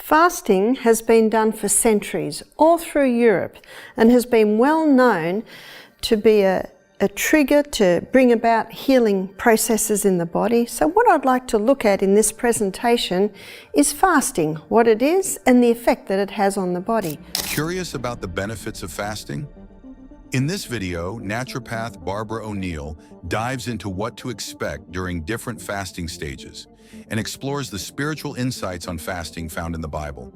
Fasting has been done for centuries all through Europe and has been well known to be a trigger to bring about healing processes in the body. So what I'd like to look at in this presentation is fasting, what it is and the effect that it has on the body. Curious about the benefits of fasting? In this video, naturopath Barbara O'Neill dives into what to expect during different fasting stages and explores the spiritual insights on fasting found in the Bible.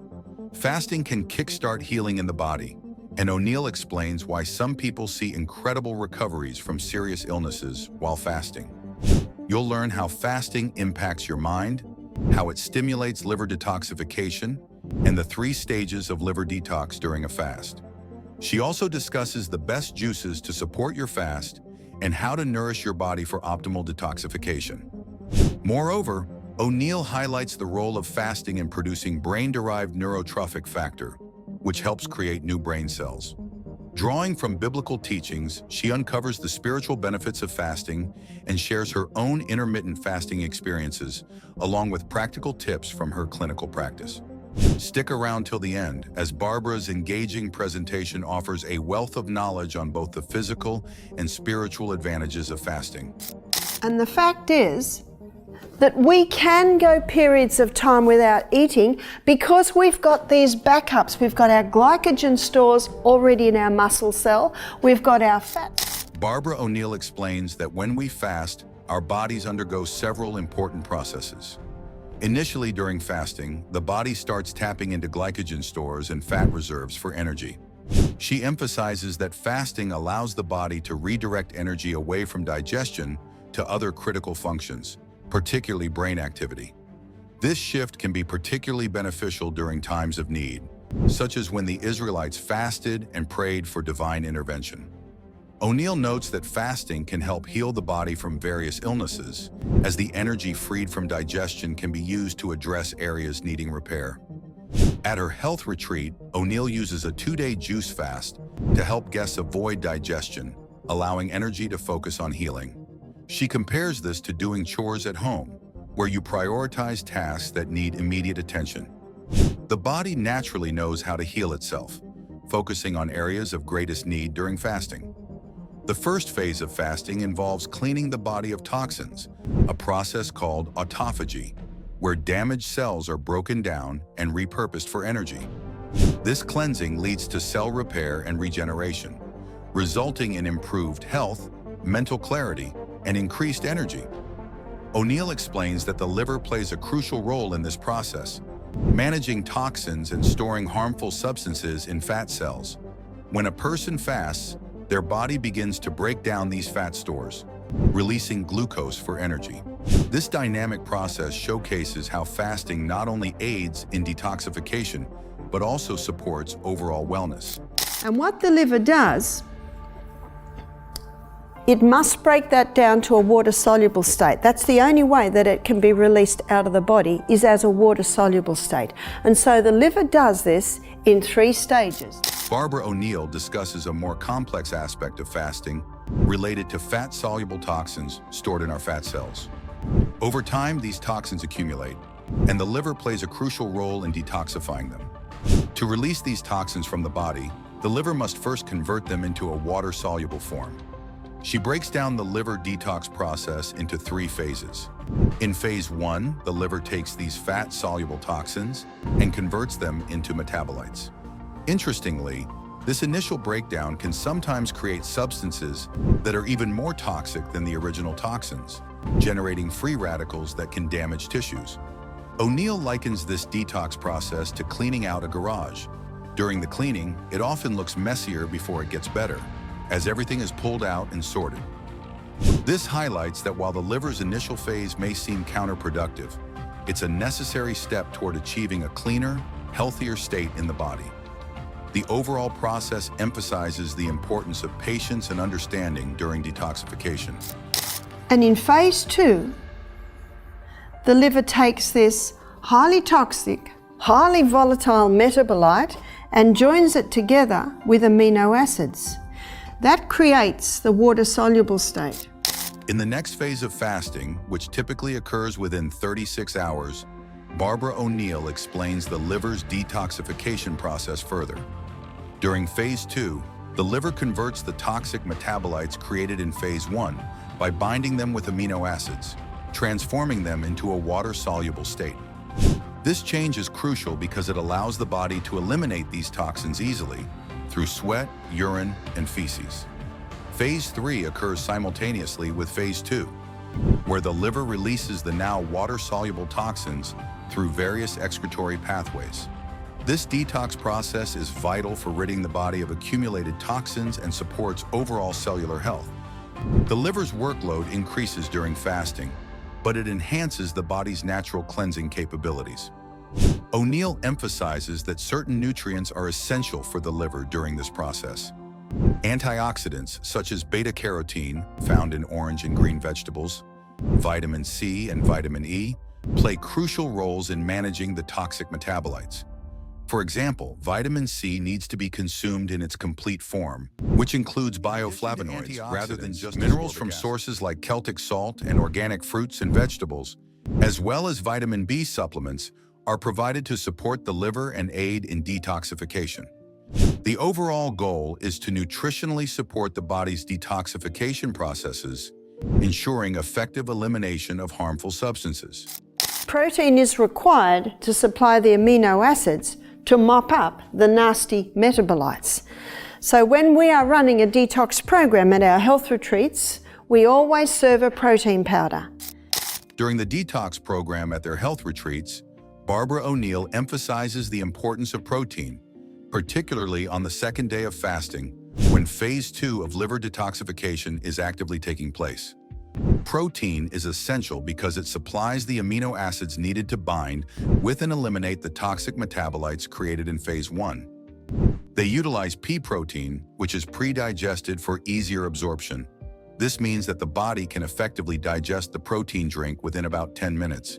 Fasting can kickstart healing in the body, and O'Neill explains why some people see incredible recoveries from serious illnesses while fasting. You'll learn how fasting impacts your mind, how it stimulates liver detoxification, and the 3 stages of liver detox during a fast. She also discusses the best juices to support your fast and how to nourish your body for optimal detoxification. Moreover, O'Neill highlights the role of fasting in producing brain-derived neurotrophic factor, which helps create new brain cells. Drawing from biblical teachings, she uncovers the spiritual benefits of fasting and shares her own intermittent fasting experiences, along with practical tips from her clinical practice. Stick around till the end, as Barbara's engaging presentation offers a wealth of knowledge on both the physical and spiritual advantages of fasting. And the fact is that we can go periods of time without eating because we've got these backups. We've got our glycogen stores already in our muscle cell. We've got our fat. Barbara O'Neill explains that when we fast, our bodies undergo several important processes. Initially during fasting, the body starts tapping into glycogen stores and fat reserves for energy. She emphasizes that fasting allows the body to redirect energy away from digestion to other critical functions, particularly brain activity. This shift can be particularly beneficial during times of need, such as when the Israelites fasted and prayed for divine intervention. O'Neill notes that fasting can help heal the body from various illnesses, as the energy freed from digestion can be used to address areas needing repair. At her health retreat, O'Neill uses a 2-day juice fast to help guests avoid digestion, allowing energy to focus on healing. She compares this to doing chores at home, where you prioritize tasks that need immediate attention. The body naturally knows how to heal itself, focusing on areas of greatest need during fasting. The first phase of fasting involves cleaning the body of toxins, a process called autophagy, where damaged cells are broken down and repurposed for energy. This cleansing leads to cell repair and regeneration, resulting in improved health, mental clarity, and increased energy. O'Neill explains that the liver plays a crucial role in this process, managing toxins and storing harmful substances in fat cells. When a person fasts, their body begins to break down these fat stores, releasing glucose for energy. This dynamic process showcases how fasting not only aids in detoxification, but also supports overall wellness. And what the liver does, it must break that down to a water-soluble state. That's the only way that it can be released out of the body, is as a water-soluble state. And so the liver does this in 3 stages. Barbara O'Neill discusses a more complex aspect of fasting related to fat-soluble toxins stored in our fat cells. Over time, these toxins accumulate, and the liver plays a crucial role in detoxifying them. To release these toxins from the body, the liver must first convert them into a water-soluble form. She breaks down the liver detox process into 3 phases. In phase 1, the liver takes these fat-soluble toxins and converts them into metabolites. Interestingly, this initial breakdown can sometimes create substances that are even more toxic than the original toxins, generating free radicals that can damage tissues. O'Neill likens this detox process to cleaning out a garage. During the cleaning, it often looks messier before it gets better, as everything is pulled out and sorted. This highlights that while the liver's initial phase may seem counterproductive, it's a necessary step toward achieving a cleaner, healthier state in the body. The overall process emphasizes the importance of patience and understanding during detoxification. And in phase 2, the liver takes this highly toxic, highly volatile metabolite and joins it together with amino acids. That creates the water-soluble state. In the next phase of fasting, which typically occurs within 36 hours, Barbara O'Neill explains the liver's detoxification process further. During phase 2, the liver converts the toxic metabolites created in phase 1 by binding them with amino acids, transforming them into a water-soluble state. This change is crucial because it allows the body to eliminate these toxins easily through sweat, urine, and feces. Phase 3 occurs simultaneously with phase 2, where the liver releases the now water-soluble toxins through various excretory pathways. This detox process is vital for ridding the body of accumulated toxins and supports overall cellular health. The liver's workload increases during fasting, but it enhances the body's natural cleansing capabilities. O'Neill emphasizes that certain nutrients are essential for the liver during this process. Antioxidants such as beta-carotene, found in orange and green vegetables, vitamin C and vitamin E, play crucial roles in managing the toxic metabolites. For example, vitamin C needs to be consumed in its complete form, which includes bioflavonoids rather than just minerals from sources like Celtic salt and organic fruits and vegetables, as well as vitamin B supplements, are provided to support the liver and aid in detoxification. The overall goal is to nutritionally support the body's detoxification processes, ensuring effective elimination of harmful substances. Protein is required to supply the amino acids to mop up the nasty metabolites. So when we are running a detox program at our health retreats, we always serve a protein powder. During the detox program at their health retreats, Barbara O'Neill emphasizes the importance of protein, particularly on the second day of fasting, when phase 2 of liver detoxification is actively taking place. Protein is essential because it supplies the amino acids needed to bind with and eliminate the toxic metabolites created in phase 1. They utilize pea protein, which is pre-digested for easier absorption. This means that the body can effectively digest the protein drink within about 10 minutes,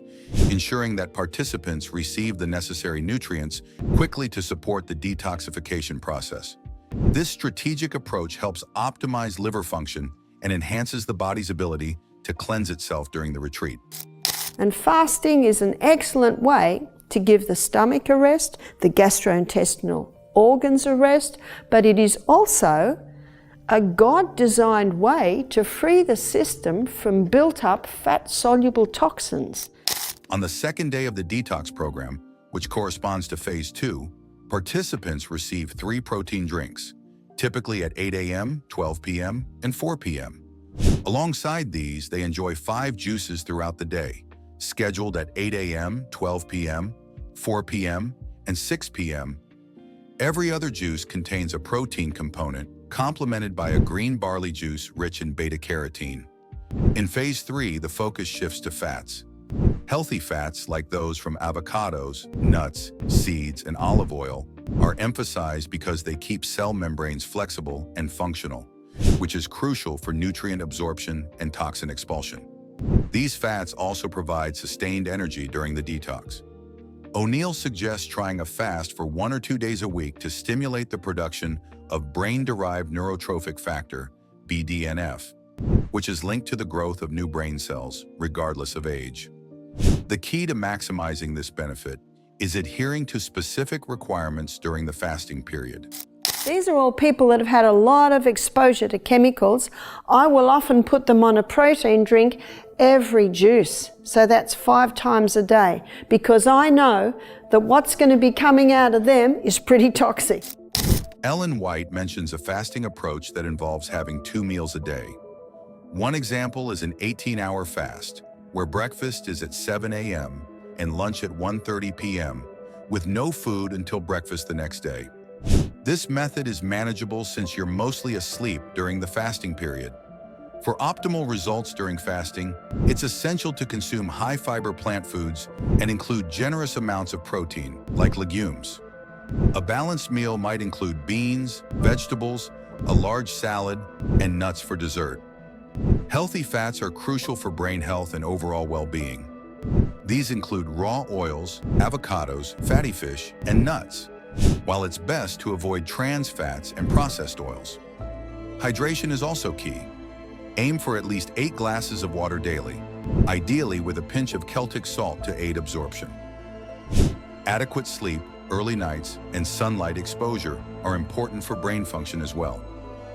ensuring that participants receive the necessary nutrients quickly to support the detoxification process. This strategic approach helps optimize liver function and enhances the body's ability to cleanse itself during the retreat. And fasting is an excellent way to give the stomach a rest, the gastrointestinal organs a rest, but it is also a God-designed way to free the system from built-up fat-soluble toxins. On the second day of the detox program, which corresponds to phase 2, participants receive 3 protein drinks, typically at 8 a.m., 12 p.m., and 4 p.m. Alongside these, they enjoy 5 juices throughout the day, scheduled at 8 a.m., 12 p.m., 4 p.m., and 6 p.m. Every other juice contains a protein component, complemented by a green barley juice rich in beta-carotene. In phase 3, the focus shifts to fats. Healthy fats, like those from avocados, nuts, seeds, and olive oil, are emphasized because they keep cell membranes flexible and functional, which is crucial for nutrient absorption and toxin expulsion. These fats also provide sustained energy during the detox. O'Neill suggests trying a fast for 1 or 2 days a week to stimulate the production of brain-derived neurotrophic factor, BDNF, which is linked to the growth of new brain cells, regardless of age. The key to maximizing this benefit is adhering to specific requirements during the fasting period. These are all people that have had a lot of exposure to chemicals. I will often put them on a protein drink every juice, so that's 5 times a day, because I know that what's going to be coming out of them is pretty toxic. Ellen White mentions a fasting approach that involves having 2 meals a day. One example is an 18-hour fast, where breakfast is at 7 a.m. and lunch at 1:30 p.m., with no food until breakfast the next day. This method is manageable since you're mostly asleep during the fasting period. For optimal results during fasting, it's essential to consume high-fiber plant foods and include generous amounts of protein, like legumes. A balanced meal might include beans, vegetables, a large salad, and nuts for dessert. Healthy fats are crucial for brain health and overall well-being. These include raw oils, avocados, fatty fish, and nuts, while it's best to avoid trans fats and processed oils. Hydration is also key. Aim for at least 8 glasses of water daily, ideally with a pinch of Celtic salt to aid absorption. Adequate sleep, early nights, and sunlight exposure are important for brain function as well.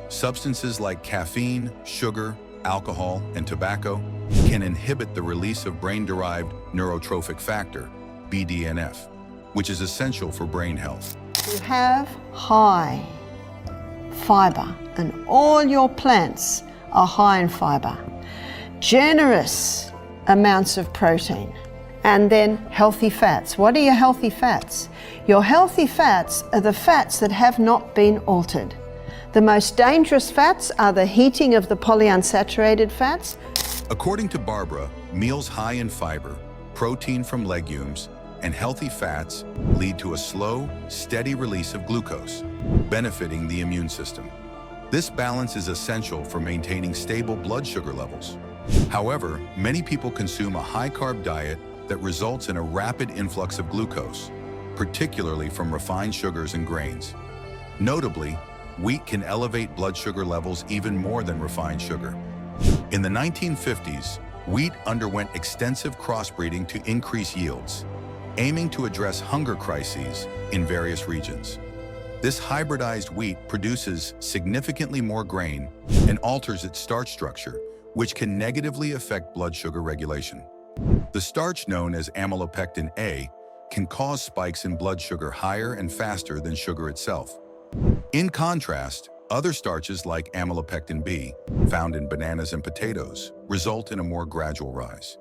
Substances like caffeine, sugar, alcohol, and tobacco can inhibit the release of brain-derived neurotrophic factor, BDNF, which is essential for brain health. You have high fiber, and all your plants are high in fiber. Generous amounts of protein. And then healthy fats. What are your healthy fats? Your healthy fats are the fats that have not been altered. The most dangerous fats are the heating of the polyunsaturated fats. According to Barbara, meals high in fiber, protein from legumes, and healthy fats lead to a slow, steady release of glucose, benefiting the immune system. This balance is essential for maintaining stable blood sugar levels. However, many people consume a high-carb diet that results in a rapid influx of glucose, particularly from refined sugars and grains. Notably, wheat can elevate blood sugar levels even more than refined sugar. In the 1950s, wheat underwent extensive crossbreeding to increase yields, aiming to address hunger crises in various regions. This hybridized wheat produces significantly more grain and alters its starch structure, which can negatively affect blood sugar regulation. The starch known as amylopectin A can cause spikes in blood sugar higher and faster than sugar itself. In contrast, other starches like amylopectin B, found in bananas and potatoes, result in a more gradual rise.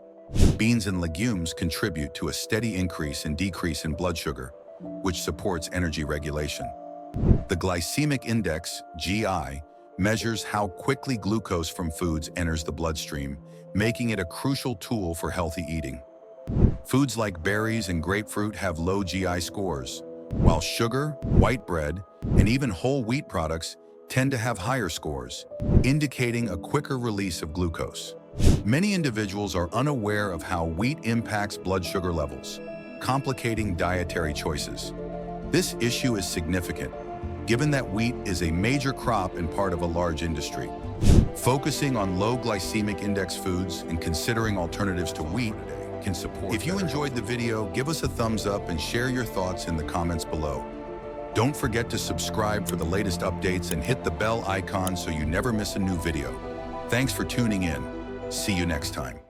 Beans and legumes contribute to a steady increase and decrease in blood sugar, which supports energy regulation. The glycemic index, GI, measures how quickly glucose from foods enters the bloodstream, making it a crucial tool for healthy eating. Foods like berries and grapefruit have low GI scores, while sugar, white bread, and even whole wheat products tend to have higher scores, indicating a quicker release of glucose. Many individuals are unaware of how wheat impacts blood sugar levels, complicating dietary choices. This issue is significant, given that wheat is a major crop and part of a large industry. Focusing on low glycemic index foods and considering alternatives to wheat can support. If you enjoyed the video, give us a thumbs up and share your thoughts in the comments below. Don't forget to subscribe for the latest updates and hit the bell icon so you never miss a new video. Thanks for tuning in. See you next time.